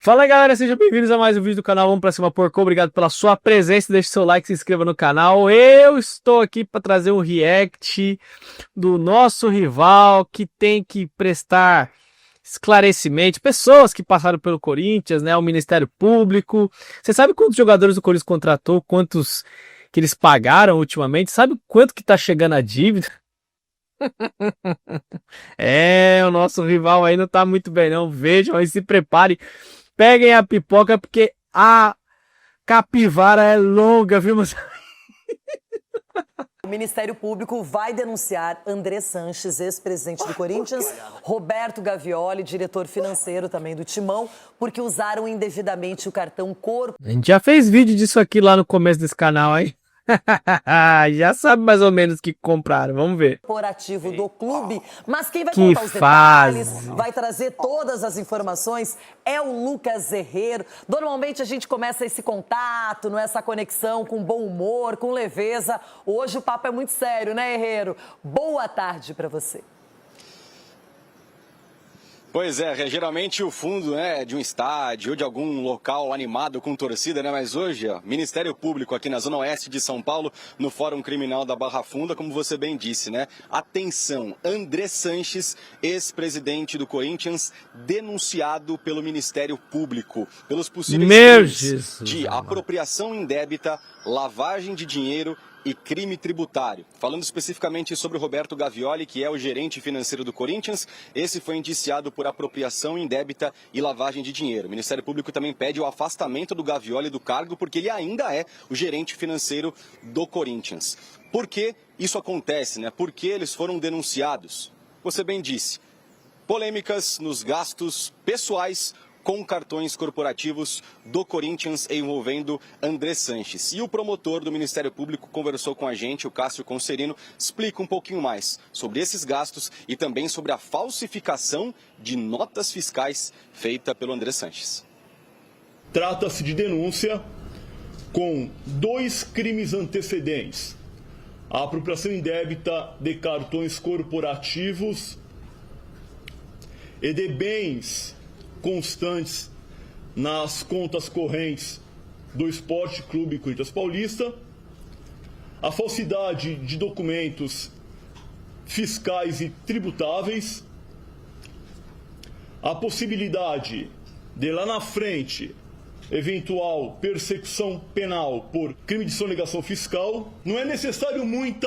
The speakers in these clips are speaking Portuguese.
Fala aí, galera, sejam bem-vindos a mais um vídeo do canal. Vamos pra cima, porco. Obrigado pela sua presença. Deixe seu like, se inscreva no canal. Eu estou aqui para trazer um react do nosso rival que tem que prestar esclarecimento. Pessoas que passaram pelo Corinthians, né? O Ministério Público. Você sabe quantos jogadores o Corinthians contratou? Quantos que eles pagaram ultimamente? Sabe quanto que tá chegando a dívida? O nosso rival aí não tá muito bem, não. Vejam aí, se preparem. Peguem a pipoca porque a capivara é longa, viu, mas... O Ministério Público vai denunciar André Sanches, ex-presidente do Corinthians, Roberto Gavioli, diretor financeiro também do Timão, porque usaram indevidamente o cartão Corpo. A gente já fez vídeo disso aqui lá no começo desse canal, aí. Já sabe mais ou menos o que compraram, vamos ver. Corporativo do clube, mas quem vai Que contar os detalhes, fase. vai trazer todas as informações é o Lucas Herrero. Normalmente a gente começa esse contato, essa conexão com bom humor, com leveza. Hoje o papo é muito sério, né, Herrero? Boa tarde para você. Pois é, geralmente o fundo de um estádio ou de algum local animado com torcida, né? Mas hoje, Ministério Público aqui na Zona Oeste de São Paulo, no Fórum Criminal da Barra Funda, como você bem disse, né? Atenção, André Sanches, ex-presidente do Corinthians, denunciado pelo Ministério Público pelos possíveis crimes de apropriação indébita, lavagem de dinheiro e crime tributário. Falando especificamente sobre o Roberto Gavioli, que é o gerente financeiro do Corinthians, esse foi indiciado por apropriação indébita e lavagem de dinheiro. O Ministério Público também pede o afastamento do Gavioli do cargo, porque ele ainda é o gerente financeiro do Corinthians. Por que isso acontece, né? Por que eles foram denunciados? Você bem disse, polêmicas nos gastos pessoais com cartões corporativos do Corinthians envolvendo André Sanches. E o promotor do Ministério Público conversou com a gente, o Cássio Concerino, explica um pouquinho mais sobre esses gastos e também sobre a falsificação de notas fiscais feita pelo André Sanches. Trata-se de denúncia com 2 crimes antecedentes: a apropriação indébita de cartões corporativos e de bens constantes nas contas correntes do Esporte Clube Corinthians Paulista, a falsidade de documentos fiscais e tributáveis, a possibilidade de lá na frente eventual persecução penal por crime de sonegação fiscal. Não é necessário muito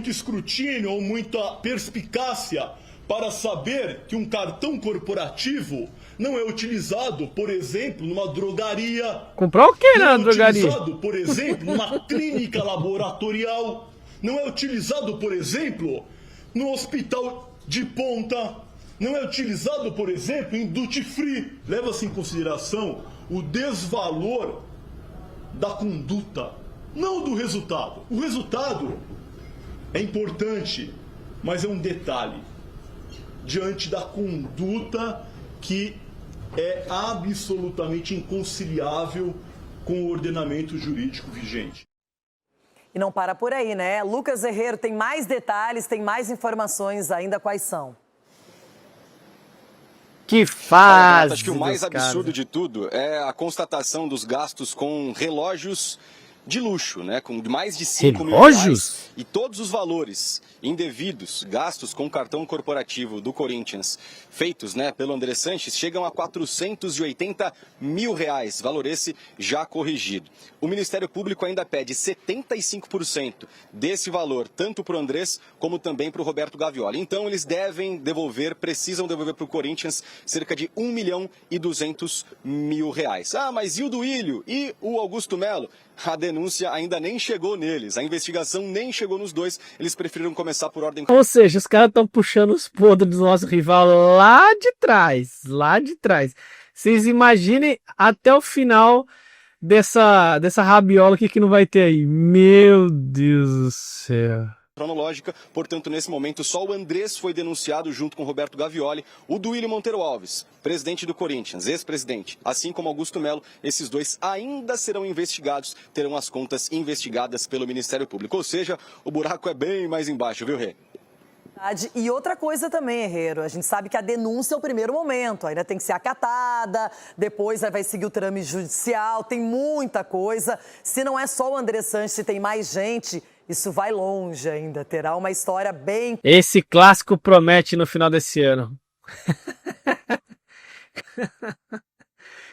escrutínio ou muita perspicácia para saber que um cartão corporativo não é utilizado, por exemplo, numa drogaria. Comprou o que na drogaria? Não é utilizado, por exemplo, numa clínica laboratorial. Não é utilizado, por exemplo, no hospital de ponta. Não é utilizado, por exemplo, em duty free. Leva-se em consideração o desvalor da conduta, não do resultado. O resultado é importante, mas é um detalhe diante da conduta que é absolutamente inconciliável com o ordenamento jurídico vigente. E não para por aí, né? Lucas Herrero tem mais detalhes, tem mais informações ainda. Quais são? Que fase! Acho que o mais absurdo de tudo é a constatação dos gastos com relógios de luxo, né? Com mais de 5 mil reais. E todos os valores indevidos, gastos com cartão corporativo do Corinthians, feitos, né, pelo André Sanches, chegam a 480 mil reais, valor esse já corrigido. O Ministério Público ainda pede 75% desse valor, tanto para o Andrés como também para o Roberto Gavioli. Então eles precisam devolver para o Corinthians cerca de 1.200.000 reais. Ah, mas e o Duílio? E o Augusto Melo? A denúncia ainda nem chegou neles, a investigação nem chegou nos dois, eles preferiram começar por ordem... Ou seja, os caras estão puxando os podres do nosso rival lá de trás, Vocês imaginem até o final dessa rabiola que não vai ter aí. Meu Deus do céu. Cronológica, portanto, nesse momento, só o Andrés foi denunciado junto com Roberto Gavioli, o Duílio Monteiro Alves, presidente do Corinthians, ex-presidente, assim como Augusto Melo, esses dois ainda serão investigados, terão as contas investigadas pelo Ministério Público, ou seja, o buraco é bem mais embaixo, viu, Rê? E outra coisa também, Herrero, a gente sabe que a denúncia é o primeiro momento, ainda tem que ser acatada, depois vai seguir o trâmite judicial, tem muita coisa. Se não é só o André Sanches, se tem mais gente, isso vai longe ainda, terá uma história bem... Esse clássico promete no final desse ano.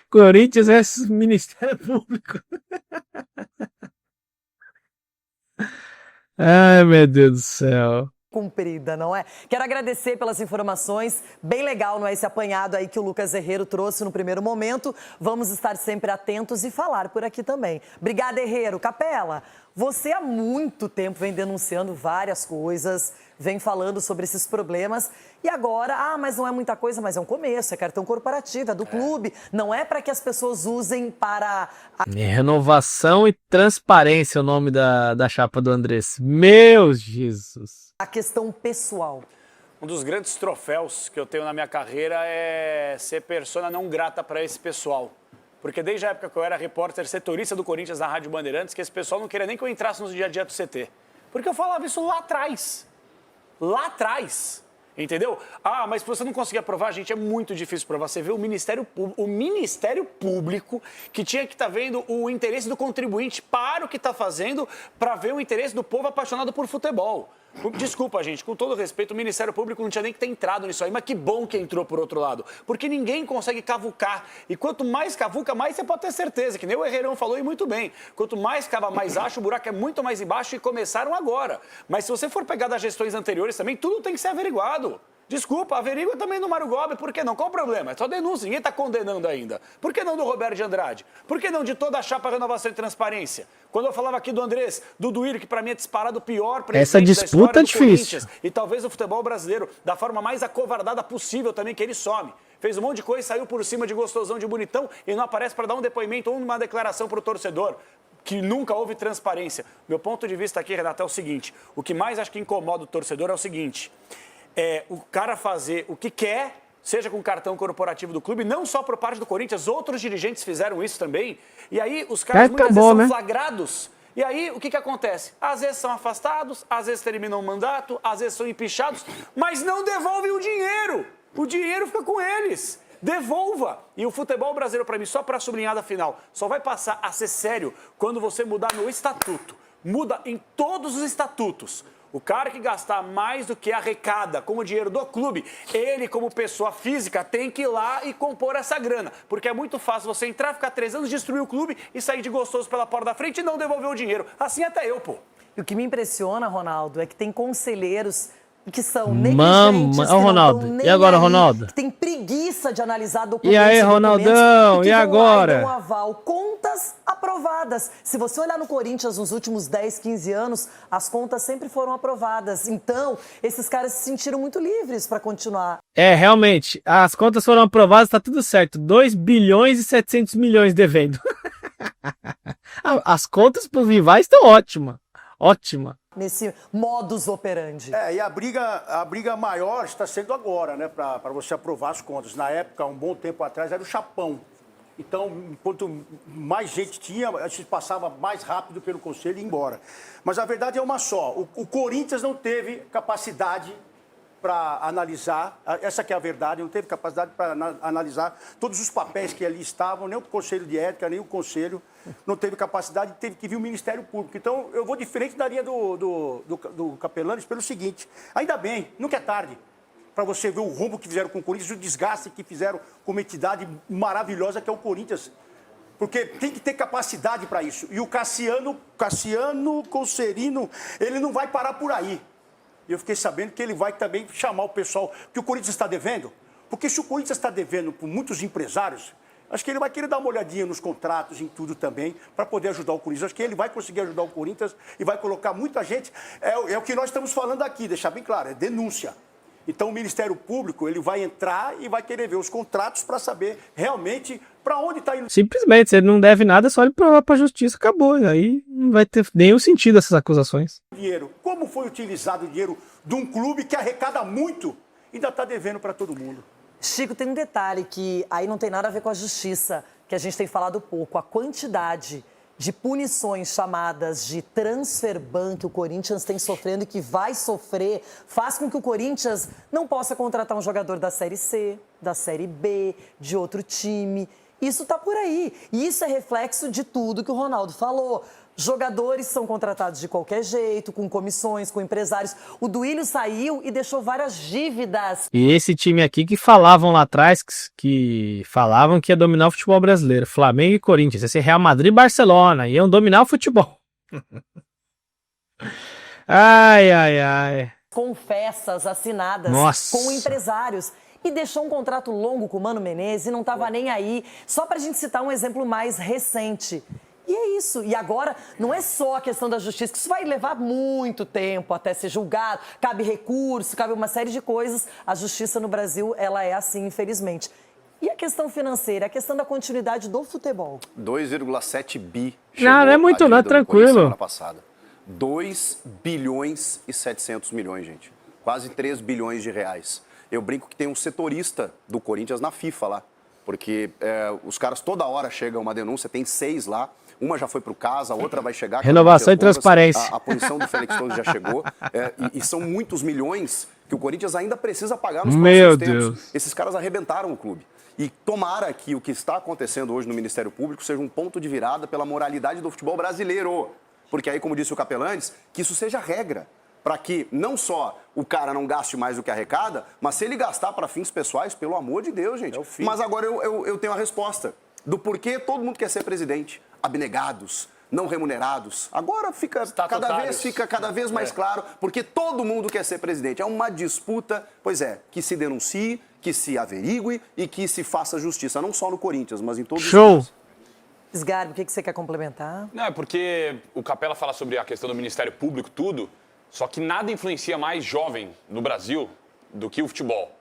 Corinthians é Ministério Público. Ai, meu Deus do céu. Cumprida, não é? Quero agradecer pelas informações, bem legal, não é? Esse apanhado aí que o Lucas Herrero trouxe no primeiro momento. Vamos estar sempre atentos e falar por aqui também. Obrigada, Herrero. Capela, você há muito tempo vem denunciando várias coisas, vem falando sobre esses problemas e agora, mas não é muita coisa, mas é um começo, é cartão corporativo, é do clube, não é para que as pessoas usem para... Renovação e transparência é o nome da chapa do Andrés. Meu Jesus! A questão pessoal. Um dos grandes troféus que eu tenho na minha carreira é ser persona não grata para esse pessoal. Porque desde a época que eu era repórter setorista do Corinthians na Rádio Bandeirantes, que esse pessoal não queria nem que eu entrasse no dia a dia do CT. Porque eu falava isso lá atrás. Lá atrás. Entendeu? Mas se você não conseguir aprovar, gente, é muito difícil provar. Você vê o Ministério Público que tinha que estar vendo o interesse do contribuinte para o que está fazendo, para ver o interesse do povo apaixonado por futebol. Desculpa, gente, com todo respeito, o Ministério Público não tinha nem que ter entrado nisso aí, mas que bom que entrou por outro lado, porque ninguém consegue cavucar, e quanto mais cavuca, mais você pode ter certeza, que nem o Herrerão falou e muito bem, quanto mais cava, mais acha, o buraco é muito mais embaixo e começaram agora. Mas se você for pegar das gestões anteriores também, tudo tem que ser averiguado. Desculpa, averigua também do Mário Gobi, por que não? Qual o problema? É só denúncia, ninguém está condenando ainda. Por que não do Roberto de Andrade? Por que não de toda a chapa Renovação e Transparência? Quando eu falava aqui do Andrés, do Duírio, que para mim é disparado o pior presidente essa disputa da é história do difícil. Corinthians, e talvez o futebol brasileiro, da forma mais acovardada possível também, que ele some. Fez um monte de coisa, saiu por cima de gostosão, de bonitão, e não aparece para dar um depoimento ou uma declaração para o torcedor. Que nunca houve transparência. Meu ponto de vista aqui, Renato, é o seguinte, o que mais acho que incomoda o torcedor é o seguinte... o cara fazer o que quer, seja com o cartão corporativo do clube, não só por parte do Corinthians, outros dirigentes fizeram isso também. E aí os caras muitas vezes são flagrados. E aí o que acontece? Às vezes são afastados, às vezes terminam o mandato, às vezes são empichados, mas não devolvem o dinheiro. O dinheiro fica com eles. Devolva! E o futebol brasileiro, para mim, só para sublinhar da final, só vai passar a ser sério quando você mudar no estatuto. Muda em todos os estatutos. O cara que gastar mais do que arrecada com o dinheiro do clube, ele, como pessoa física, tem que ir lá e compor essa grana. Porque é muito fácil você entrar, ficar 3 anos, destruir o clube e sair de gostoso pela porta da frente e não devolver o dinheiro. Assim até eu, pô. E o que me impressiona, Ronaldo, é que tem conselheiros que são negligentes, que Ronaldo. Não E agora, Ronaldo? Que tem preguiça de analisar documentos. E aí, Ronaldão? E agora? Dão aval, contas aprovadas. Se você olhar no Corinthians nos últimos 10, 15 anos, as contas sempre foram aprovadas. Então, esses caras se sentiram muito livres para continuar. Realmente, as contas foram aprovadas, tá tudo certo. 2 bilhões e 700 milhões devendo. As contas para os rivais estão ótimas. Ótima. Nesse modus operandi. E a briga maior está sendo agora, né, para você aprovar as contas. Na época, um bom tempo atrás, era o chapão. Então, quanto mais gente tinha, a gente passava mais rápido pelo conselho e ia embora. Mas a verdade é uma só. O Corinthians não teve capacidade para analisar, essa que é a verdade, não teve capacidade para analisar todos os papéis que ali estavam, nem o Conselho de Ética, nem o Conselho, não teve capacidade, teve que vir o Ministério Público. Então, eu vou diferente da linha do Capelanes pelo seguinte, ainda bem, nunca é tarde para você ver o rombo que fizeram com o Corinthians, o desgaste que fizeram com uma entidade maravilhosa que é o Corinthians. Porque tem que ter capacidade para isso. E o Cassiano Concerino, ele não vai parar por aí. E eu fiquei sabendo que ele vai também chamar o pessoal que o Corinthians está devendo. Porque se o Corinthians está devendo por muitos empresários, acho que ele vai querer dar uma olhadinha nos contratos, em tudo também, para poder ajudar o Corinthians. Acho que ele vai conseguir ajudar o Corinthians e vai colocar muita gente. É o que nós estamos falando aqui, deixar bem claro, é denúncia. Então o Ministério Público ele vai entrar e vai querer ver os contratos para saber realmente para onde está indo. Simplesmente, se ele não deve nada, é só ele provar para a justiça, acabou. Aí não vai ter nenhum sentido essas acusações. Dinheiro. Como foi utilizado o dinheiro de um clube que arrecada muito e ainda está devendo para todo mundo? Chico, tem um detalhe que aí não tem nada a ver com a justiça, que a gente tem falado pouco. A quantidade de punições chamadas de transfer ban que o Corinthians tem sofrendo e que vai sofrer, faz com que o Corinthians não possa contratar um jogador da Série C, da Série B, de outro time. Isso está por aí. E isso é reflexo de tudo que o Ronaldo falou. Jogadores são contratados de qualquer jeito, com comissões, com empresários. O Duílio saiu e deixou várias dívidas. E esse time aqui que falavam lá atrás, que falavam que ia dominar o futebol brasileiro, Flamengo e Corinthians, ia ser Real Madrid e Barcelona, iam dominar o futebol. Ai, ai, ai. Com festas assinadas Nossa. com empresários. E deixou um contrato longo com o Mano Menezes e não estava nem aí. Só para a gente citar um exemplo mais recente. E é isso. E agora, não é só a questão da justiça, que isso vai levar muito tempo até ser julgado. Cabe recurso, cabe uma série de coisas. A justiça no Brasil, ela é assim, infelizmente. E a questão financeira, a questão da continuidade do futebol? 2,7 bi. Não é muito, não, é tranquilo. Semana passada. 2 bilhões e 700 milhões, gente. Quase 3 bilhões de reais. Eu brinco que tem um setorista do Corinthians na FIFA lá. Porque os caras toda hora chegam uma denúncia, tem 6 lá. Uma já foi para o CAS, a outra vai chegar. Renovação e transparência. A punição do Félix Torres já chegou. E são muitos milhões que o Corinthians ainda precisa pagar nos próximos tempos. Deus. Esses caras arrebentaram o clube. E tomara que o que está acontecendo hoje no Ministério Público seja um ponto de virada pela moralidade do futebol brasileiro. Porque aí, como disse o Capelantes, que isso seja regra. Para que não só o cara não gaste mais do que arrecada, mas se ele gastar para fins pessoais, pelo amor de Deus, gente. Mas agora eu tenho a resposta do porquê todo mundo quer ser presidente. Abnegados, não remunerados. Agora fica cada vez mais claro, porque todo mundo quer ser presidente. É uma disputa, pois é, que se denuncie, que se averigue e que se faça justiça, não só no Corinthians, mas em todos os Show! Sgarbi, o que você quer complementar? Não, é porque o Capela fala sobre a questão do Ministério Público, tudo, só que nada influencia mais jovem no Brasil do que o futebol.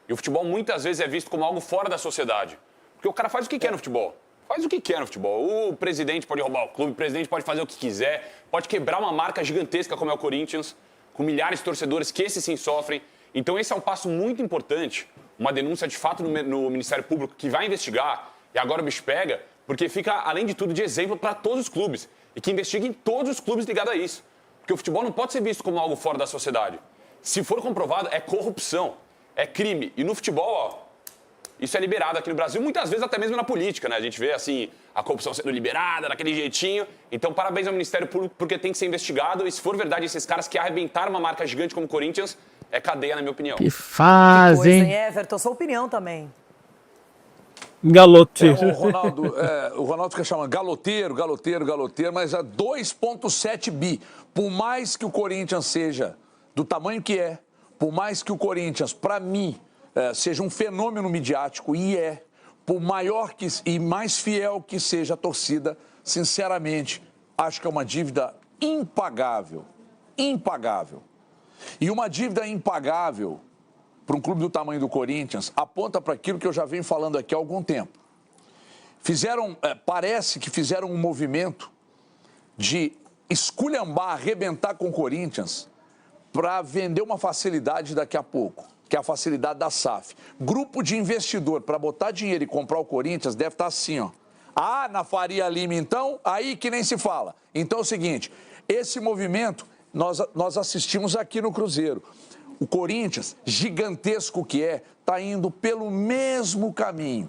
E o futebol muitas vezes é visto como algo fora da sociedade. Porque o cara faz o que quer no futebol. Faz o que quer no futebol. O presidente pode roubar o clube, o presidente pode fazer o que quiser, pode quebrar uma marca gigantesca como é o Corinthians, com milhares de torcedores que esses sim sofrem. Então esse é um passo muito importante, uma denúncia de fato no Ministério Público que vai investigar, e agora o bicho pega, porque fica, além de tudo, de exemplo para todos os clubes, e que investiguem todos os clubes ligados a isso. Porque o futebol não pode ser visto como algo fora da sociedade. Se for comprovado, é corrupção, é crime. E no futebol, ó, isso é liberado aqui no Brasil, muitas vezes até mesmo na política, né? A gente vê, assim, a corrupção sendo liberada, daquele jeitinho. Então, parabéns ao Ministério Público, porque tem que ser investigado. E se for verdade, esses caras que arrebentaram uma marca gigante como o Corinthians, é cadeia, na minha opinião. Que fazem. Everton, sua opinião também. Galote. O Ronaldo fica chamando galoteiro, mas é 2,7 bi. Por mais que o Corinthians seja do tamanho que é, por mais que o Corinthians, para mim, seja um fenômeno midiático, e por maior e mais fiel que seja a torcida, sinceramente, acho que é uma dívida impagável. Impagável. E uma dívida impagável para um clube do tamanho do Corinthians aponta para aquilo que eu já venho falando aqui há algum tempo. Parece que fizeram um movimento de esculhambar, arrebentar com o Corinthians para vender uma facilidade daqui a pouco, que é a facilidade da SAF. Grupo de investidor para botar dinheiro e comprar o Corinthians deve estar assim, ó. Ah, na Faria Lima, então, aí que nem se fala. Então é o seguinte, esse movimento nós assistimos aqui no Cruzeiro. O Corinthians, gigantesco que está indo pelo mesmo caminho.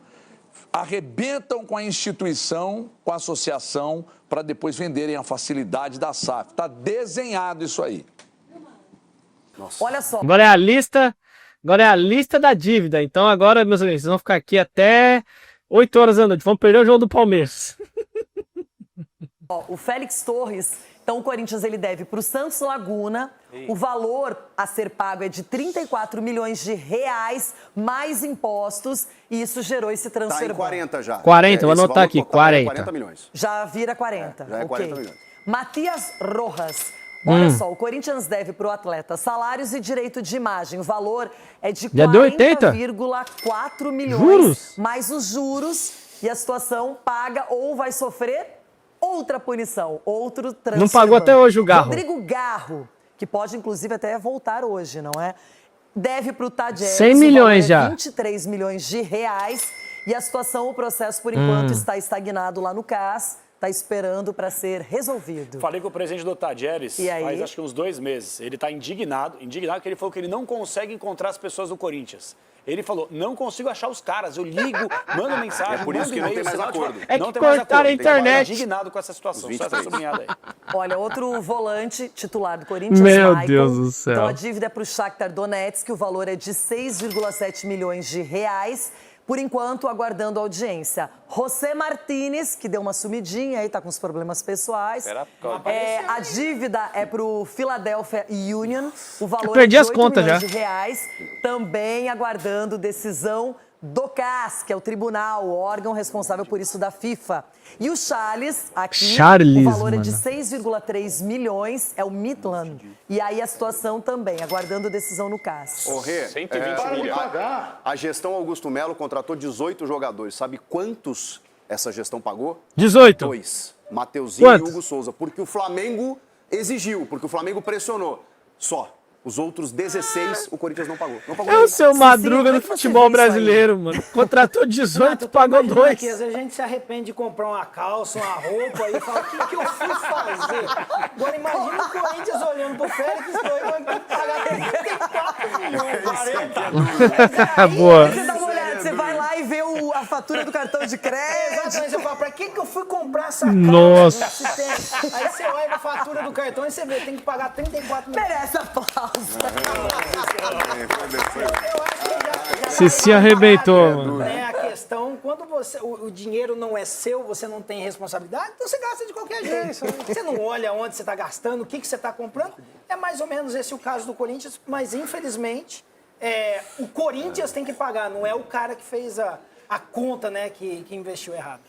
Arrebentam com a instituição, com a associação, para depois venderem a facilidade da SAF. Está desenhado isso aí. Nossa. Olha só. Agora é a lista da dívida. Então agora, meus amigos, vocês vão ficar aqui até 8 horas da noite. Vamos perder o jogo do Palmeiras. O Félix Torres, então o Corinthians ele deve para o Santos Laguna. O valor a ser pago é de 34 milhões de reais, mais impostos, e isso gerou esse transfer. Está em 40 já. 40, vou anotar aqui, 40. 40 milhões. Já vira 40. Já é 40 milhões. Matias Rojas. Olha só, o Corinthians deve para o atleta salários e direito de imagem. O valor é de 40,4 milhões. Juros? Mais os juros, e a situação paga ou vai sofrer outra punição, outro transfer. Não pagou até hoje o Garro. Rodrigo Garro, que pode inclusive até voltar hoje, não é? Deve para o Tadjeres. 100 milhões já. 23 milhões de reais. E a situação, o processo, por enquanto, está estagnado lá no CAS. está esperando para ser resolvido. Falei com o presidente do Tadieres E aí? faz acho que uns 2 meses. Ele está indignado que ele falou que ele não consegue encontrar as pessoas do Corinthians. Ele falou, não consigo achar os caras, eu ligo, mando mensagem, É por isso mando que não e-mail, tem mais sinal de- acordo. É não que tem mais cortaram acordo. a internet. Indignado com essa situação, só essa 23. sublinhada aí. Olha, outro volante titular do Corinthians, Meu Michael. Deus do céu. Então a dívida é para o Shakhtar Donetsk, o valor é de 6,7 milhões de reais. Por enquanto, aguardando audiência. José Martínez, que deu uma sumidinha aí, tá com os problemas pessoais. A dívida é para o Philadelphia Union. O valor perdi é de as 8 contas milhões já. de reais. Também aguardando decisão do CAS, que é o tribunal, o órgão responsável por isso da FIFA. E o Charles, aqui, Charles, o valor é de mano. 6,3 milhões, é o Midland. E aí a situação também, aguardando decisão no CAS. Ô, Rê, 120 milhões. a gestão Augusto Melo contratou 18 jogadores. Sabe quantos essa gestão pagou? 18. 2. Mateuzinho Quantos? e Hugo Souza. Porque o Flamengo exigiu, porque o Flamengo pressionou. Só. Os outros 16 o Corinthians não pagou. Não pagou É o ninguém. seu Madruga como é do que você futebol vê isso aí? brasileiro, mano. Contratou 18, pagou 2. Aqui, às vezes a gente se arrepende de comprar uma calça, uma roupa e fala, o que eu fui fazer? Agora imagina o Corinthians olhando pro Félix Doido, vai ter que pagar 34 milhões, 40. Boa. Você dá uma olhada, você vai lá e vê a fatura do cartão de crédito. Exatamente, você fala, pra que eu fui comprar essa calça? Nossa. Se tem? Aí você olha a fatura do cartão e você vê, tem que pagar 34 milhões. Merece aplauso. Eu acho que já Você se arrebentou, mano. né, a questão, quando você, o dinheiro não é seu, você não tem responsabilidade, então você gasta de qualquer jeito. Você não olha onde você está gastando, o que você está comprando. É mais ou menos esse o caso do Corinthians, mas infelizmente o Corinthians tem que pagar, não é o cara que fez a conta, né, que investiu errado.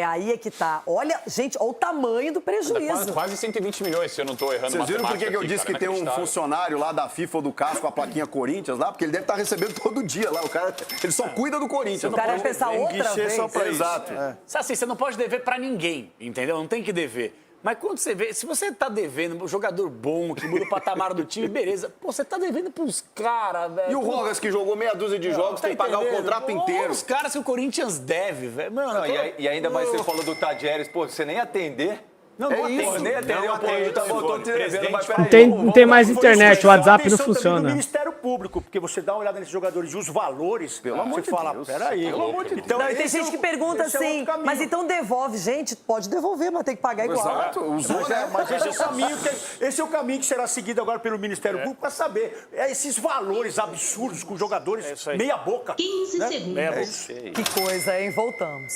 Aí é que tá. Olha, gente, olha o tamanho do prejuízo. Quase 120 milhões, se eu não tô errando. Vocês viram por que matemática eu aqui, disse cara, que tem um inacreditável. funcionário lá da FIFA ou do CAS com a plaquinha Corinthians lá? Porque ele deve estar recebendo todo dia lá. O cara, ele só cuida do Corinthians. O cara vai pensar outra vez. Só pra Exato. Assim, você não pode dever pra ninguém, entendeu? Não tem que dever. Mas quando você vê, se você tá devendo um jogador bom, que muda o patamar do time, beleza. Pô, você tá devendo pros caras, velho. E o Rogas, que jogou meia dúzia de jogos, tem que pagar o contrato inteiro. Os caras que o Corinthians deve, velho. Mano, Não, e ainda mais você falou do Tadieres, pô, você nem atender. Não, É não isso. atende. Nem atendeu, pô, ele tá voltando te devendo, mas peraí. Não tem mais internet, o WhatsApp não Atenção também funciona. do Ministério Público, porque você dá uma olhada nesses jogadores e os valores, Pelo amor você de fala, Deus. peraí. Pelo amor de Deus. Então, Não, e tem esse gente que pergunta esse é assim, outro caminho. mas então devolve. Gente, pode devolver, mas tem que pagar igual. Exato. Usou, né? Mas esse é o caminho esse é o caminho que será seguido agora pelo Ministério Público para saber esses valores absurdos com jogadores isso aí. meia boca. 15 segundos. Que coisa, hein? Voltamos.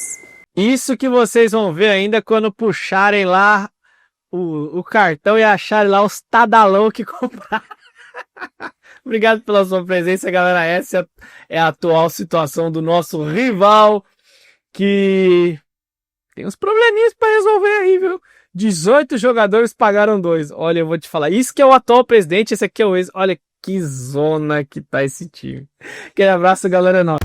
Isso que vocês vão ver ainda quando puxarem lá o cartão e acharem lá os tadalão que compraram. Obrigado pela sua presença, galera. Essa é a atual situação do nosso rival, que tem uns probleminhas pra resolver aí, viu? 18 jogadores pagaram 2. Olha, eu vou te falar. Isso que é o atual presidente, esse aqui é o ex. Olha que zona que tá esse time. Aquele abraço, galera. Não.